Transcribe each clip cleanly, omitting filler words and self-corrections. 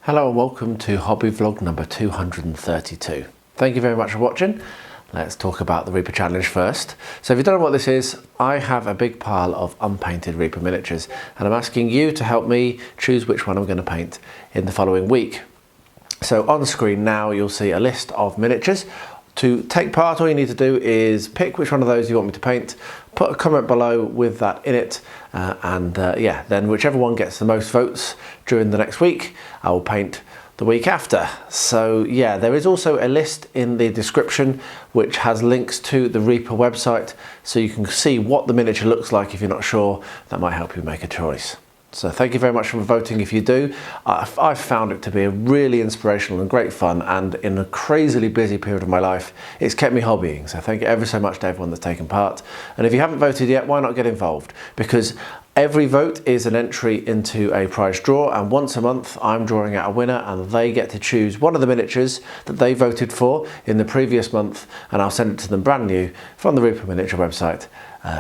Hello and welcome to hobby vlog number 232. Thank you very much for watching. Let's talk about the Reaper Challenge first. So if you don't know what this is, I have a big pile of unpainted Reaper miniatures and I'm asking you to help me choose which one I'm going to paint in the following week. So on screen now you'll see a list of miniatures. To take part, all you need to do is pick which one of those you want me to paint, put a comment below with that in it, yeah, then whichever one gets the most votes during the next week, I will paint the week after. So yeah, there is also a list in the description which has links to the Reaper website, so you can see what the miniature looks like if you're not sure. That might help you make a choice. So thank you very much for voting if you do. I've found it to be a really inspirational and great fun, and in a crazily busy period of my life, it's kept me hobbying. So thank you ever so much to everyone that's taken part. And if you haven't voted yet, why not get involved? Because every vote is an entry into a prize draw, and once a month I'm drawing out a winner and they get to choose one of the miniatures that they voted for in the previous month, and I'll send it to them brand new from the Reaper Miniature website.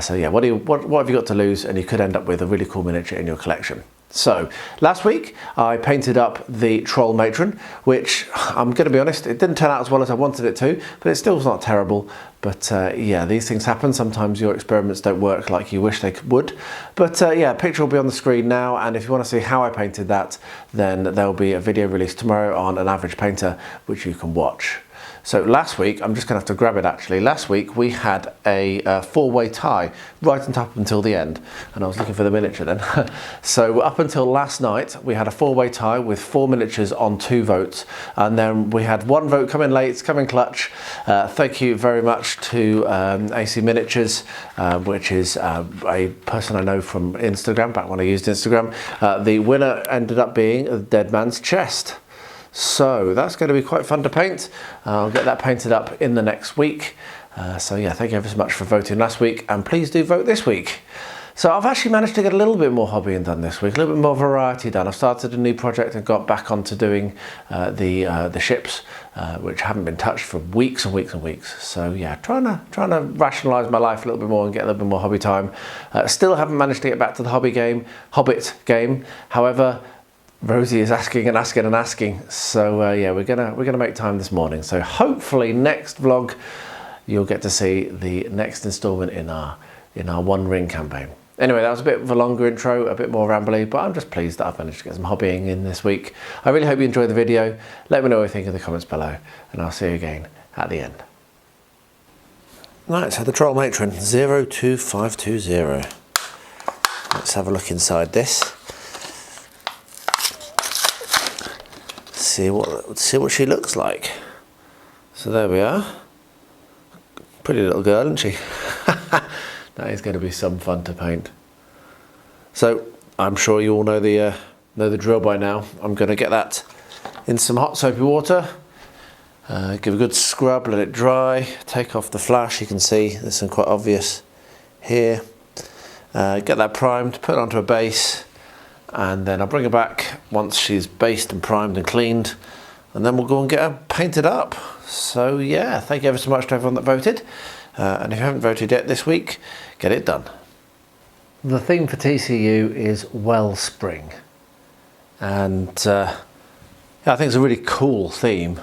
So yeah, what have you got to lose? And you could end up with a really cool miniature in your collection. So last week I painted up the Troll Matron, which I'm going to be honest, it didn't turn out as well as I wanted it to, but it still was not terrible. But yeah, these things happen. Sometimes your experiments don't work like you wish they would. But yeah, picture will be on the screen now, and if you want to see how I painted that, then there'll be a video released tomorrow on An Average Painter, which you can watch. So last week, I'm just going to have to grab it actually, last week we had a four-way tie right up until the end, and I was looking for the miniature then. So up until last night we had a four-way tie with 4 miniatures on 2 votes, and then we had 1 vote come in late, come in clutch. Thank you very much to AC Miniatures, which is a person I know from Instagram, back when I used Instagram. The winner ended up being a Dead Man's Chest. So that's going to be quite fun to paint. I'll get that painted up in the next week. So yeah, thank you ever so much for voting last week, and please do vote this week. So I've actually managed to get a little bit more hobbying done this week, a little bit more variety done. I've started a new project and got back onto doing the ships, which haven't been touched for weeks and weeks and weeks. So yeah, trying to rationalise my life a little bit more and get a little bit more hobby time. Still haven't managed to get back to the Hobbit game. However, Rosie is asking and asking and asking, so yeah, we're gonna make time this morning. So hopefully next vlog you'll get to see the next instalment in our One Ring campaign. Anyway, that was a bit of a longer intro, a bit more rambly, but I'm just pleased that I've managed to get some hobbying in this week. I really hope you enjoyed the video. Let me know what you think in the comments below, and I'll see you again at the end. Right, so the Troll Matron 02520. Let's have a look inside this. See what she looks like. So there we are. Pretty little girl, isn't she? That is going to be some fun to paint. So I'm sure you all know the drill by now. I'm going to get that in some hot soapy water, give a good scrub, let it dry, take off the flash. You can see there's some quite obvious here. Get that primed, put it onto a base, and then I'll bring her back once she's based and primed and cleaned, and then we'll go and get her painted up. So yeah, thank you ever so much to everyone that voted, and if you haven't voted yet this week, get it done. The theme for TCU is Wellspring, and yeah, I think it's a really cool theme,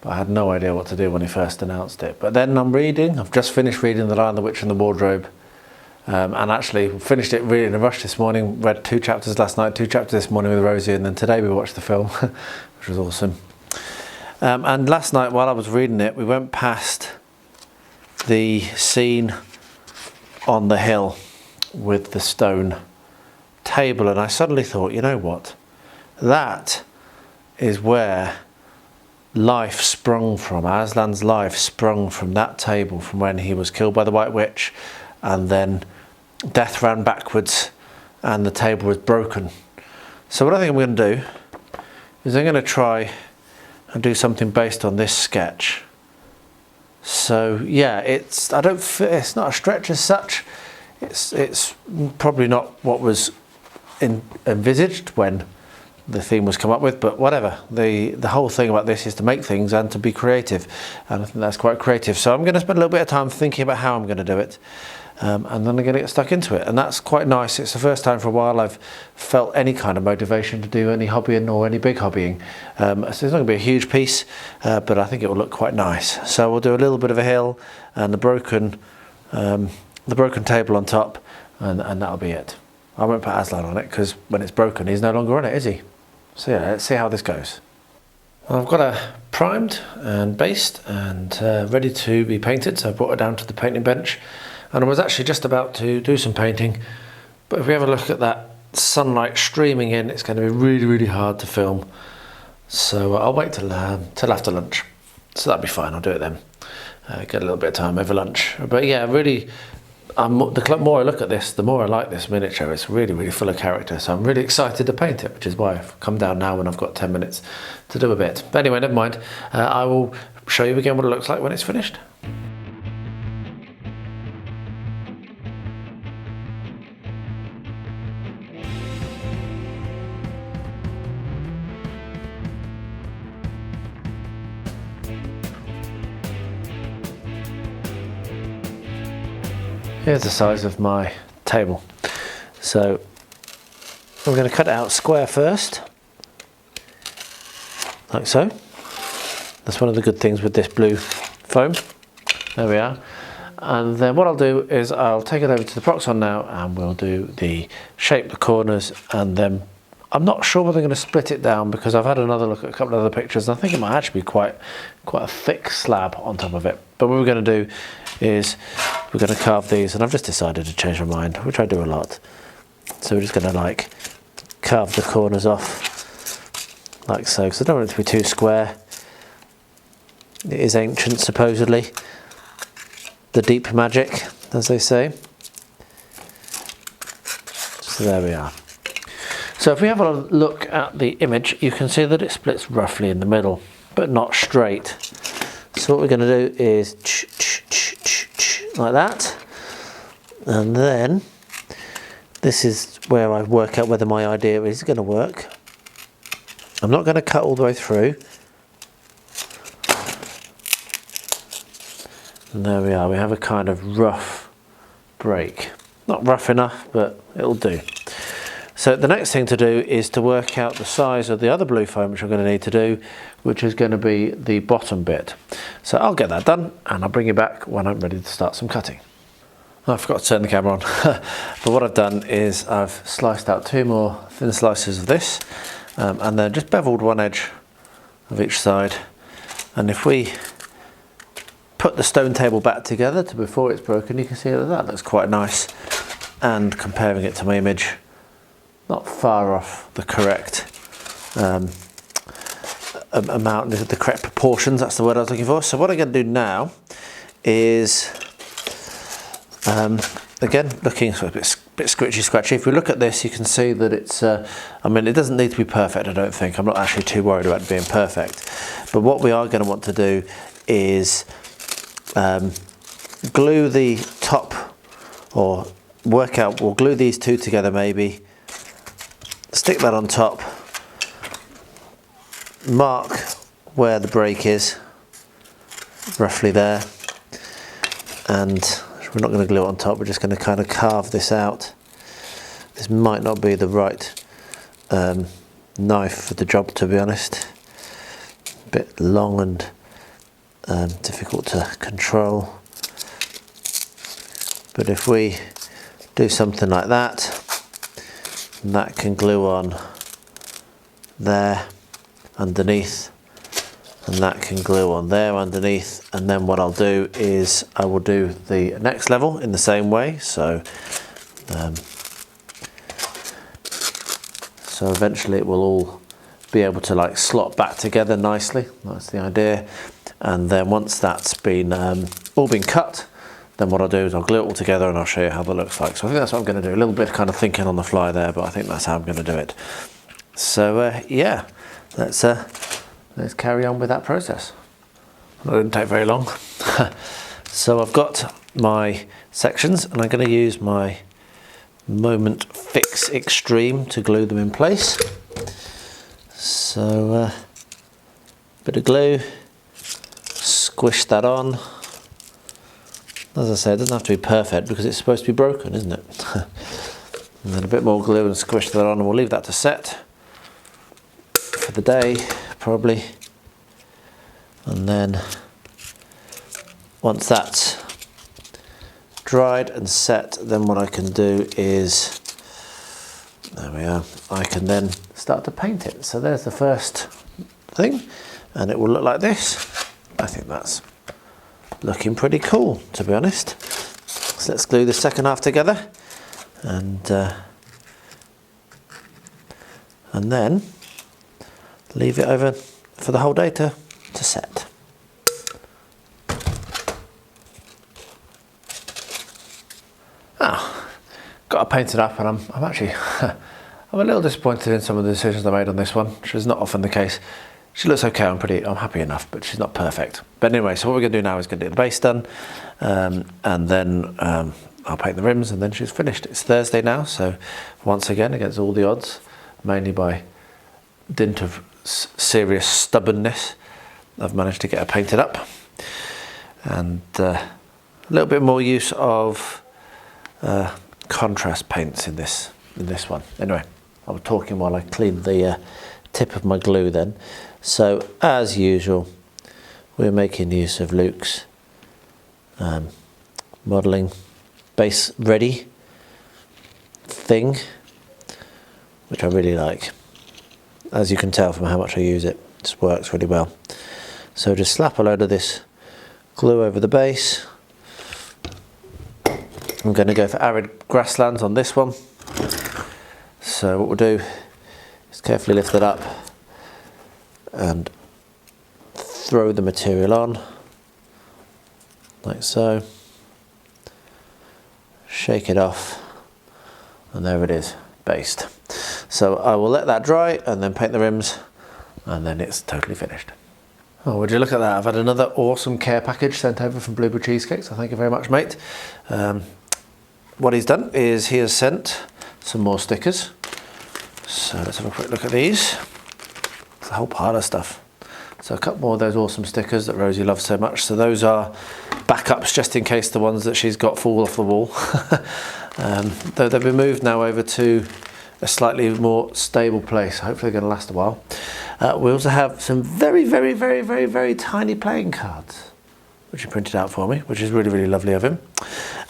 but I had no idea what to do when he first announced it. But then I've just finished reading The Lion, the Witch and the Wardrobe, and actually finished it really in a rush this morning. Read 2 chapters last night, 2 chapters this morning with Rosie, and then today we watched the film, which was awesome. And last night while I was reading it, we went past the scene on the hill with the stone table, and I suddenly thought, you know what, that is where life sprung from. Aslan's life sprung from that table, from when he was killed by the White Witch, and then death ran backwards and the table was broken. So what I think I'm going to do is I'm going to try and do something based on this sketch. So yeah, it's not a stretch as such. It's probably not what was envisaged when the theme was come up with, but whatever. The whole thing about this is to make things and to be creative, and I think that's quite creative. So I'm going to spend a little bit of time thinking about how I'm going to do it, and then I'm going to get stuck into it, and that's quite nice. It's the first time for a while I've felt any kind of motivation to do any hobbying or any big hobbying. So it's not going to be a huge piece, but I think it will look quite nice. So we'll do a little bit of a hill and the broken table on top, and that'll be it. I won't put Aslan on it because when it's broken he's no longer on it, is he? So yeah, let's see how this goes. Well, I've got it primed and based and ready to be painted, so I brought it down to the painting bench, and I was actually just about to do some painting, but if we have a look at that sunlight streaming in, it's going to be really hard to film, so I'll wait till after lunch. So that'll be fine, I'll do it then. Get a little bit of time over lunch. But yeah, really, the more I look at this, the more I like this miniature. It's really full of character, so I'm really excited to paint it, which is why I've come down now when I've got 10 minutes to do a bit. But anyway, never mind. I will show you again what it looks like when it's finished. Here's the size of my table. So I'm going to cut it out square first, like so. That's one of the good things with this blue foam. There we are. And then what I'll do is I'll take it over to the Proxon now, and we'll do the shape the corners, and then I'm not sure whether I'm going to split it down, because I've had another look at a couple of other pictures and I think it might actually be quite a thick slab on top of it. But what we're going to do is we're going to carve these, and I've just decided to change my mind, which I do a lot. So we're just going to like carve the corners off like so, because I don't want it to be too square. It is ancient, supposedly. The deep magic, as they say. So there we are. So if we have a look at the image, you can see that it splits roughly in the middle, but not straight. So what we're going to do is like that, and then this is where I work out whether my idea is going to work. I'm not going to cut all the way through. And there we are, we have a kind of rough break. Not rough enough, but it'll do. So the next thing to do is to work out the size of the other blue foam, which I'm going to need to do, which is going to be the bottom bit. So I'll get that done, and I'll bring you back when I'm ready to start some cutting. I forgot to turn the camera on, but what I've done is I've sliced out 2 more thin slices of this, and then just beveled one edge of each side. And if we put the stone table back together to before it's broken, you can see that looks quite nice. And comparing it to my image, not far off the correct amount, the correct proportions, that's the word I was looking for. So what I'm going to do now is, again, looking a bit scratchy. If we look at this, you can see that it's, I mean, it doesn't need to be perfect, I don't think. I'm not actually too worried about it being perfect. But what we are going to want to do is glue the top, or work out, we'll glue these 2 together maybe, stick that on top, mark where the break is, roughly there, and we're not going to glue it on top, we're just going to kind of carve this out. This might not be the right knife for the job, to be honest. A bit long and difficult to control. But if we do something like that, that can glue on there underneath, and that can glue on there underneath. And then what I'll do is I will do the next level in the same way. So eventually it will all be able to like slot back together nicely. That's the idea. And then once that's been all been cut, then what I'll do is I'll glue it all together and I'll show you how that looks like. So I think that's what I'm going to do. A little bit of kind of thinking on the fly there, but I think that's how I'm going to do it. So yeah, let's carry on with that process. That didn't take very long. So I've got my sections, and I'm going to use my Moment Fix Extreme to glue them in place. So bit of glue, squish that on. As I say, it doesn't have to be perfect because it's supposed to be broken, isn't it? And then a bit more glue and squish that on, and we'll leave that to set for the day, probably. And then once that's dried and set, then what I can do is, there we are, I can then start to paint it. So there's the first thing, and it will look like this. I think that's looking pretty cool, to be honest. So let's glue the second half together, and then leave it over for the whole day to set. Got it painted up, and I'm actually I'm a little disappointed in some of the decisions I made on this one, which is not often the case. She looks okay, I'm happy enough, but she's not perfect. But anyway, so what we're going to do now is going to get the base done, and then I'll paint the rims, and then she's finished. It's Thursday now, so once again, against all the odds, mainly by dint of serious stubbornness, I've managed to get her painted up. And a little bit more use of contrast paints in this one. Anyway, I was talking while I cleaned the tip of my glue then. So as usual, we're making use of Luke's modelling base ready thing, which I really like. As you can tell from how much I use it, it just works really well. So just slap a load of this glue over the base. I'm going to go for arid grasslands on this one. So what we'll do is carefully lift it up and throw the material on, like so. Shake it off, and there it is, based. So I will let that dry and then paint the rims, and then it's totally finished. Oh, would you look at that? I've had another awesome care package sent over from Blueberry Cheesecake, so thank you very much, mate. What he's done is he has sent some more stickers. So let's have a quick look at these. It's a whole pile of stuff. So a couple more of those awesome stickers that Rosie loves so much. So those are backups just in case the ones that she's got fall off the wall. Though they've been moved now over to a slightly more stable place. Hopefully they're going to last a while. We also have some very tiny playing cards, which he printed out for me, which is really lovely of him.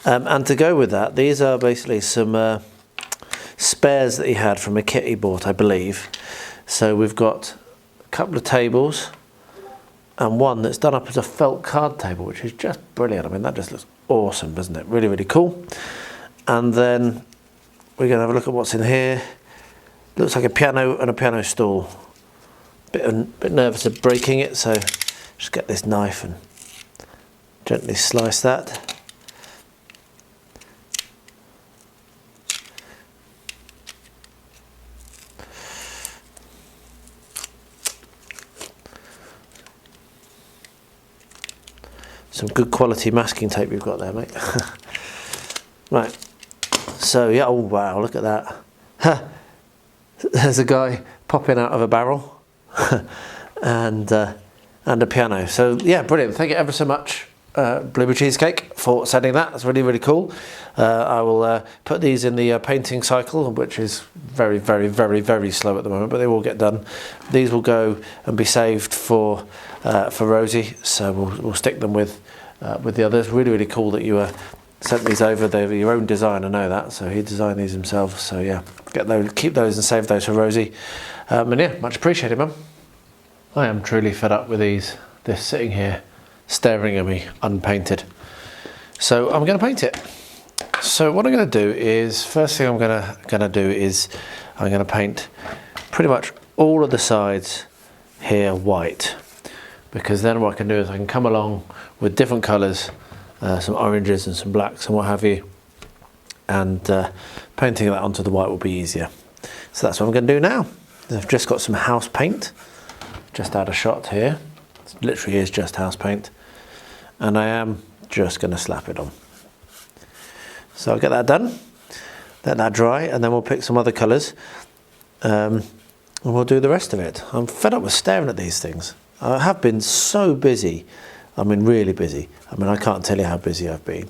And to go with that, these are basically some spares that he had from a kit he bought, I believe. So we've got a couple of tables and one that's done up as a felt card table, which is just brilliant. I mean, that just looks awesome, doesn't it? Really cool. And then we're going to have a look at what's in here. Looks like a piano and a piano stool. Bit nervous of breaking it, so just get this knife and gently slice that. Some good quality masking tape you've got there, mate. Right, so yeah, oh wow, look at that. There's a guy popping out of a barrel and a piano. So yeah, brilliant. Thank you ever so much, Blueberry Cheesecake, for sending that. That's really cool. I will put these in the painting cycle, which is very slow at the moment, but they will get done. These will go and be saved for Rosie, so we'll stick them with the others. Really cool that you sent these over. They're your own design, I know that. So he designed these himself. So yeah, get those, keep those, and save those for Rosie. And yeah, much appreciated, Mum. I am truly fed up with these. They're sitting here staring at me unpainted. So I'm going to paint it. So what I'm going to do is, first thing I'm going to do is I'm going to paint pretty much all of the sides here white, because then what I can do is I can come along with different colours, some oranges and some blacks and what have you, and painting that onto the white will be easier. So that's what I'm going to do now. I've just got some house paint, just out of shot here. It literally is just house paint, and I am just going to slap it on. So I'll get that done, let that dry, and then we'll pick some other colours. and we'll do the rest of it. I'm fed up with staring at these things. I have been so busy. I mean, really busy. I mean, I can't tell you how busy I've been.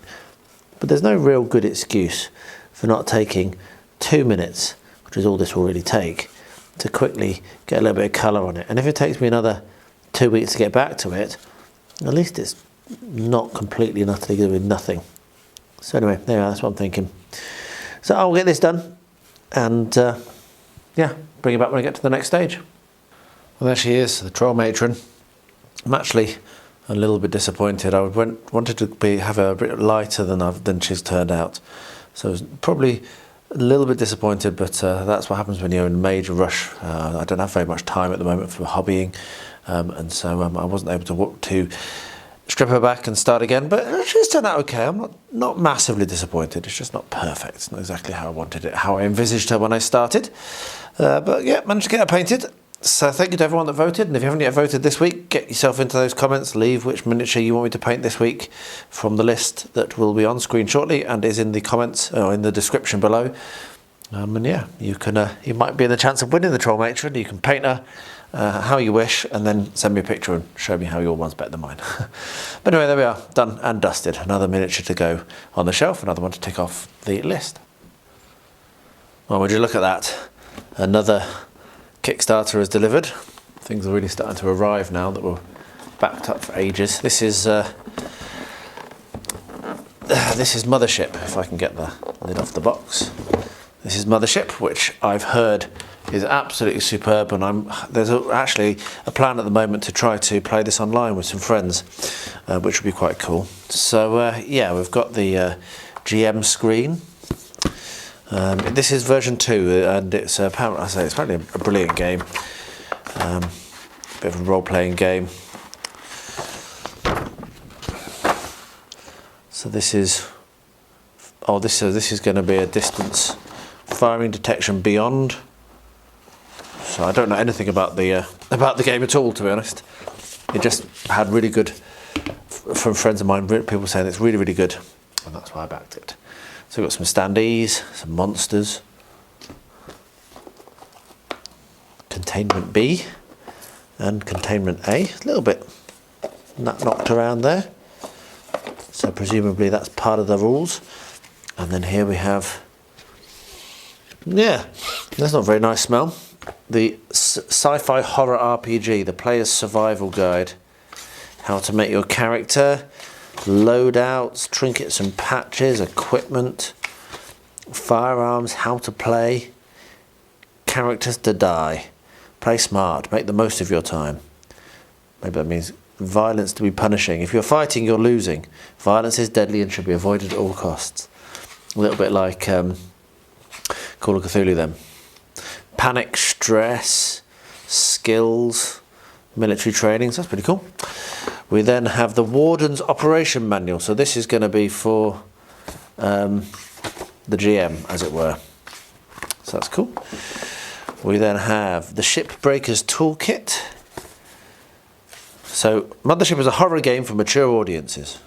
But there's no real good excuse for not taking 2 minutes, which is all this will really take, to quickly get a little bit of colour on it. And if it takes me another 2 weeks to get back to it, at least it's not completely and utterly good with nothing. So anyway, there we are, that's what I'm thinking. So I'll get this done and yeah, bring it back when I get to the next stage. Well, there she is, the troll matron. I'm actually a little bit disappointed. I wanted to have her a bit lighter than she's turned out. So I was probably a little bit disappointed, but that's what happens when you're in a major rush. I don't have very much time at the moment for hobbying, and so I wasn't able to strip her back and start again, but she's turned out okay. I'm not massively disappointed. It's just not perfect. It's not exactly how I wanted it, how I envisaged her when I started. But yeah, managed to get her painted. So thank you to everyone that voted, and if you haven't yet voted this week, get yourself into those comments, leave which miniature you want me to paint this week from the list that will be on screen shortly and is in the comments or in the description below. And yeah, you can you might be in the chance of winning the troll matron. You can paint her how you wish and then send me a picture and show me how your one's better than mine. But anyway, there we are, done and dusted. Another miniature to go on the shelf, another one to tick off the list. Well, would you look at that? Another Kickstarter is delivered. Things are really starting to arrive now that were backed up for ages. This is Mothership, if I can get the lid off the box. This is Mothership, which I've heard is absolutely superb, and there's actually a plan at the moment to try to play this online with some friends, which would be quite cool. So yeah, we've got the GM screen. This is version 2, and it's apparently a brilliant game. Bit of a role-playing game. So this is going to be a distance firing detection beyond. So I don't know anything about the game at all, to be honest. It just had really good, from friends of mine, people saying it's really, really good, and that's why I backed it. So we've got some standees, some monsters, containment B and containment A. A little bit knocked around there, so presumably that's part of the rules. And then here we have, yeah, that's not a very nice smell. The sci-fi horror RPG, the player's survival guide. How to make your character, loadouts, trinkets and patches, equipment, firearms, how to play, characters to die, play smart, make the most of your time. Maybe that means violence to be punishing. If you're fighting, you're losing. Violence is deadly and should be avoided at all costs. A little bit like Call of Cthulhu then. Panic, stress, skills, military training, so that's pretty cool. We then have the Warden's Operation Manual. So this is going to be for the GM, as it were. So that's cool. We then have the Shipbreaker's Toolkit. So Mothership is a horror game for mature audiences.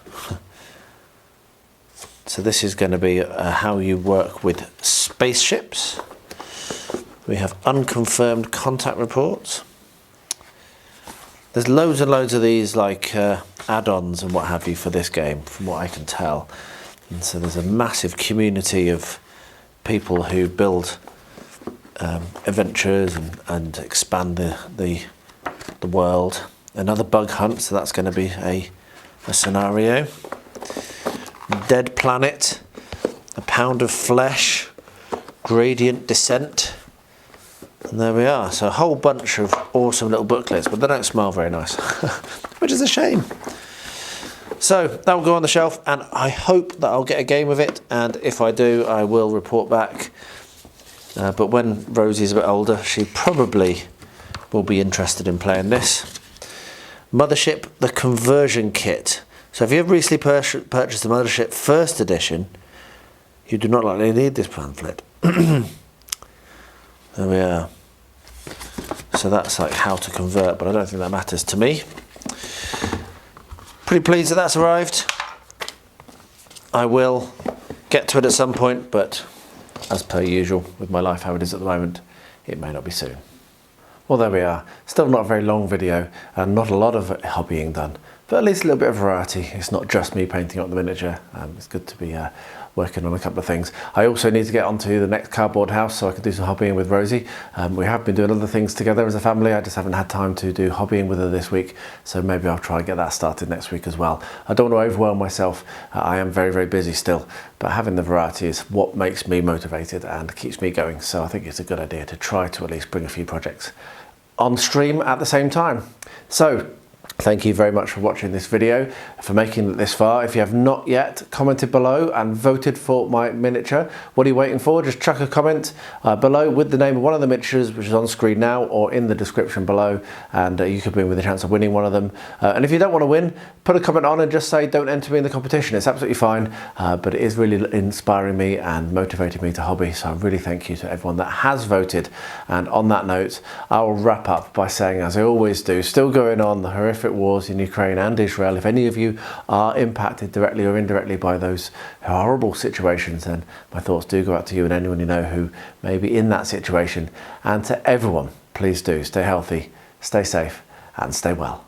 So this is going to be how you work with spaceships. We have unconfirmed contact reports. There's loads and loads of these like add-ons and what have you for this game, from what I can tell. And so there's a massive community of people who build adventures and expand the world. Another bug hunt, so that's going to be a scenario. Dead Planet, A Pound of Flesh, Gradient Descent. And there we are. So a whole bunch of awesome little booklets, but they don't smell very nice, which is a shame. So that will go on the shelf, and I hope that I'll get a game of it, and if I do, I will report back. But when Rosie's a bit older, she probably will be interested in playing this. Mothership, the Conversion Kit. So if you have recently purchased the Mothership First Edition, you do not likely need this pamphlet. There we are. So that's like how to convert, but I don't think that matters to me. Pretty pleased that that's arrived. I will get to it at some point, but as per usual with my life how it is at the moment, it may not be soon. Well, there we are. Still not a very long video and not a lot of hobbying done, but at least a little bit of variety. It's not just me painting up the miniature. It's good to be working on a couple of things. I also need to get onto the next cardboard house so I can do some hobbying with Rosie. We have been doing other things together as a family. I just haven't had time to do hobbying with her this week, so maybe I'll try and get that started next week as well. I don't want to overwhelm myself. I am very, very busy still, but having the variety is what makes me motivated and keeps me going. So I think it's a good idea to try to at least bring a few projects on stream at the same time. So thank you very much for watching this video, for making it this far. If you have not yet commented below and voted for my miniature, what are you waiting for? Just chuck a comment below with the name of one of the miniatures, which is on screen now or in the description below, and you could win with a chance of winning one of them. And if you don't want to win, put a comment on and just say don't enter me in the competition. It's absolutely fine, but it is really inspiring me and motivating me to hobby, so I really thank you to everyone that has voted. And on that note, I will wrap up by saying, as I always do, still going on, the horrific wars in Ukraine and Israel. If any of you are impacted directly or indirectly by those horrible situations, then my thoughts do go out to you and anyone you know who may be in that situation. And to everyone, please do stay healthy, stay safe, and stay well.